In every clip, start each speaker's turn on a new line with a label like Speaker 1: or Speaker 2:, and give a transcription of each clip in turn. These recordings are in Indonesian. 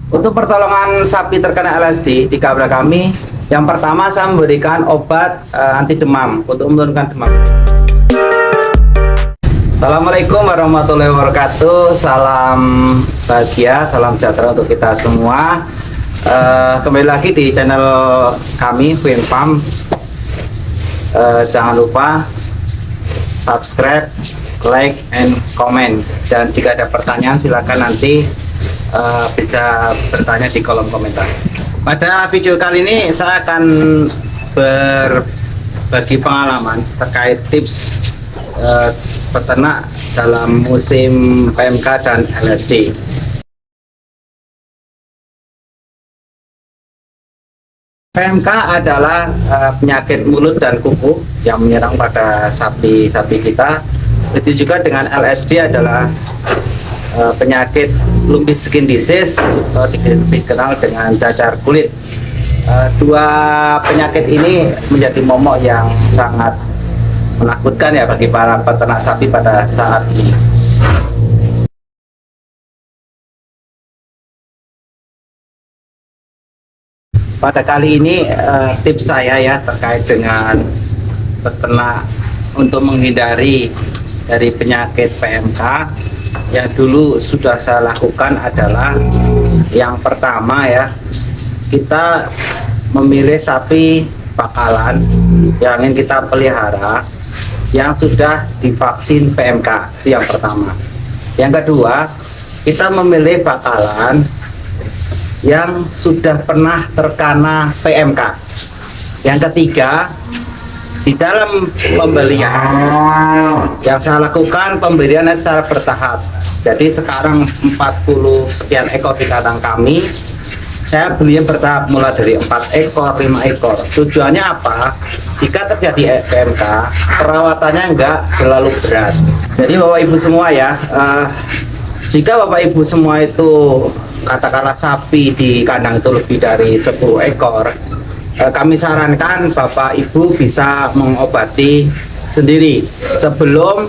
Speaker 1: Untuk pertolongan sapi terkena LSD di Kabra kami, yang pertama saya memberikan obat anti demam untuk menurunkan demam. Assalamualaikum warahmatullahi wabarakatuh. Salam bahagia, salam sejahtera untuk kita semua. Kembali lagi di channel kami Finfarm. Jangan lupa subscribe, like, and comment. Dan jika ada pertanyaan silakan nanti bisa bertanya di kolom komentar. Pada video kali ini saya akan berbagi pengalaman terkait tips peternak dalam musim PMK dan LSD. PMK adalah penyakit mulut dan kuku yang menyerang pada sapi-sapi kita. Begitu juga dengan LSD adalah penyakit lumpy skin disease atau dikenal dengan cacar kulit. Dua penyakit ini menjadi momok yang sangat menakutkan ya bagi para peternak sapi pada saat ini. Pada kali ini tips saya ya terkait dengan peternak untuk menghindari dari penyakit PMK yang dulu sudah saya lakukan adalah yang pertama ya, kita memilih sapi pakalan yang ingin kita pelihara yang sudah divaksin PMK, itu yang pertama. Yang kedua, kita memilih pakalan yang sudah pernah terkena PMK. Yang ketiga, di dalam pembelian yang saya lakukan pembeliannya secara bertahap. Jadi sekarang 40 sekian ekor di kandang kami, saya belinya bertahap mulai dari 4 ekor, 5 ekor. Tujuannya apa? Jika terjadi PMK, perawatannya enggak terlalu berat. Jadi Bapak Ibu semua ya, jika Bapak Ibu semua itu katakanlah sapi di kandang itu lebih dari 10 ekor, kami sarankan Bapak Ibu bisa mengobati sendiri sebelum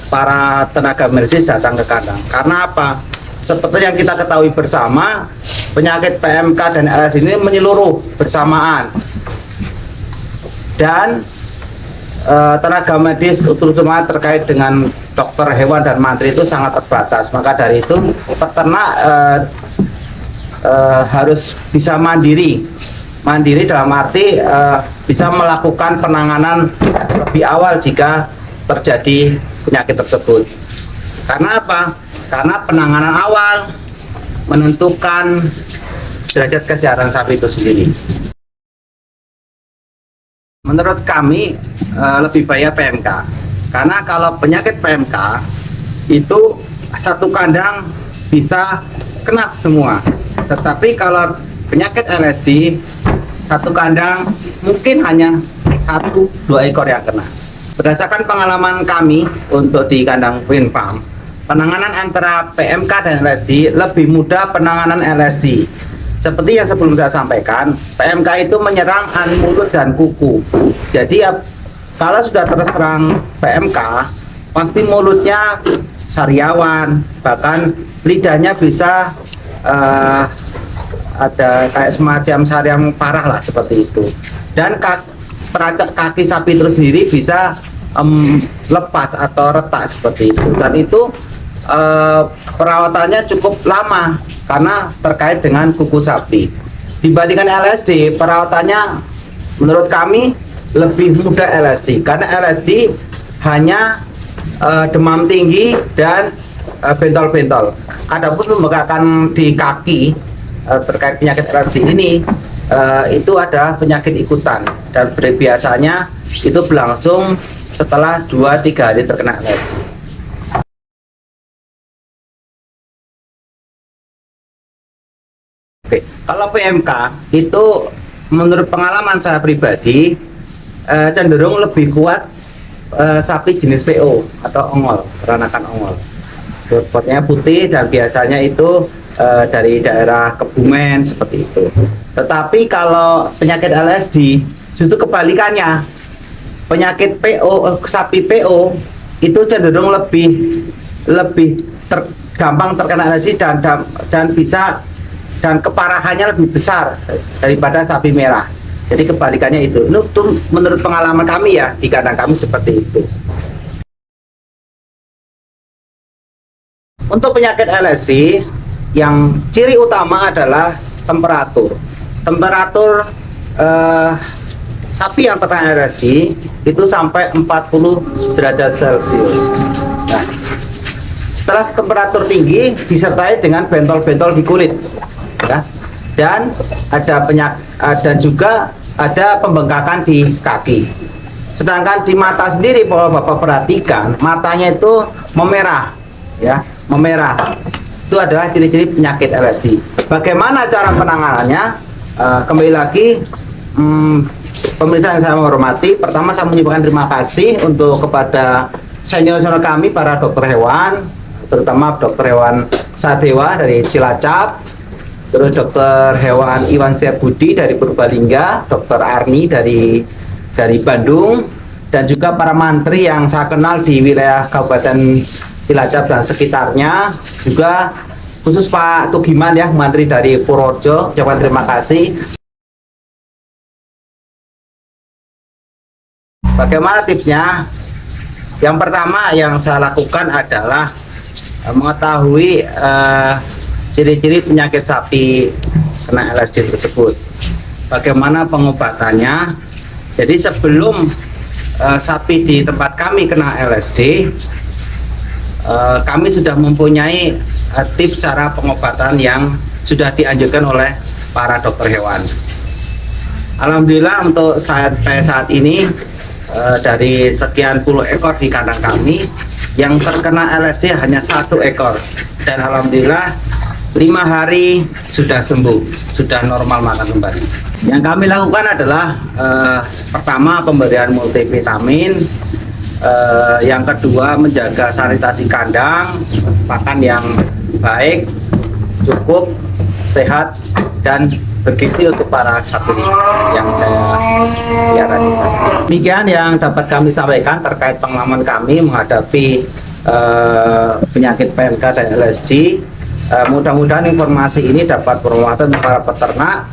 Speaker 1: para tenaga medis datang ke kandang. Karena apa? Seperti yang kita ketahui bersama, penyakit PMK dan LSD ini menyeluruh bersamaan, dan tenaga medis terutama terkait dengan dokter hewan dan mantri itu sangat terbatas. Maka dari itu peternak harus bisa mandiri dalam arti bisa melakukan penanganan lebih awal jika terjadi penyakit tersebut. Karena apa? Karena penanganan awal menentukan derajat kesehatan sapi itu sendiri. Menurut kami lebih bahaya PMK, karena kalau penyakit PMK itu satu kandang bisa kena semua, tetapi kalau penyakit LSD satu kandang mungkin hanya 1-2 ekor yang kena. Berdasarkan pengalaman kami untuk di kandang Finfarm, penanganan antara PMK dan LSD lebih mudah penanganan LSD. Seperti yang sebelum saya sampaikan, PMK itu menyerang mulut dan kuku. Jadi kalau sudah terserang PMK, pasti mulutnya sariawan, bahkan lidahnya bisa ada kayak semacam sariam parah lah seperti itu. Dan kaki sapi itu sendiri bisa lepas atau retak seperti itu. Dan itu perawatannya cukup lama karena terkait dengan kuku sapi. Dibandingkan LSD, perawatannya menurut kami lebih mudah LSD, karena LSD hanya demam tinggi dan bentol-bentol. Adapun membengkakkan di kaki terkait penyakit LSD ini itu ada penyakit ikutan, dan biasanya itu berlangsung setelah 2-3 hari terkena LSD. Oke, kalau PMK itu menurut pengalaman saya pribadi cenderung lebih kuat sapi jenis PO atau ongol, peranakan ongol. Botnya putih dan biasanya itu dari daerah Kebumen seperti itu. Tetapi kalau penyakit LSD justru kebalikannya. Penyakit PO, sapi PO itu cenderung lebih gampang terkena LSD dan bisa dan keparahannya lebih besar daripada sapi merah. Jadi kebalikannya itu menurut pengalaman kami ya, di kandang kami seperti itu. Untuk penyakit LSD, yang ciri utama adalah temperatur. Temperatur sapi yang terkena LSD itu sampai 40 derajat Celcius. Nah, setelah temperatur tinggi disertai dengan bentol-bentol di kulit, ya. Dan ada juga ada pembengkakan di kaki. Sedangkan di mata sendiri, kalau Bapak perhatikan, matanya itu memerah, ya. Memerah itu adalah ciri-ciri penyakit LSD. Bagaimana cara penanganannya? Kembali lagi, pemirsa yang saya hormati, pertama saya mengucapkan terima kasih kepada senior-senior kami, para dokter hewan, terutama dokter hewan Sadewa dari Cilacap, terus dokter hewan Iwan Setiabudi dari Purbalingga, dokter Arni dari Bandung, dan juga para mantri yang saya kenal di wilayah Kabupaten Cilacap dan sekitarnya, juga khusus Pak Tugiman ya, mantri dari Purworejo, ucapkan terima kasih. Bagaimana tipsnya? Yang pertama yang saya lakukan adalah mengetahui ciri-ciri penyakit sapi kena LSD tersebut. Bagaimana pengobatannya? Jadi sebelum sapi di tempat kami kena LSD, kami sudah mempunyai tips cara pengobatan yang sudah dianjurkan oleh para dokter hewan. Alhamdulillah untuk saat ini dari sekian puluh ekor di kandang kami, yang terkena LSD hanya 1 ekor, dan alhamdulillah 5 hari sudah sembuh, sudah normal makan kembali. Yang kami lakukan adalah pertama pemberian multivitamin, yang kedua menjaga sanitasi kandang, pakan yang baik, cukup, sehat, dan bergizi untuk para sapi yang saya pelihara. Demikian yang dapat kami sampaikan terkait pengalaman kami menghadapi penyakit PMK dan LSD. Mudah-mudahan informasi ini dapat bermanfaat untuk para peternak,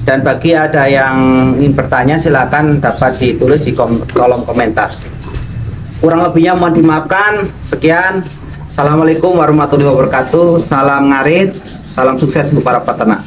Speaker 1: dan bagi ada yang ingin bertanya silakan dapat ditulis di kolom komentar. Kurang lebihnya mohon dimaafkan. Sekian. Assalamualaikum warahmatullahi wabarakatuh. Salam ngarit, salam sukses untuk para peternak.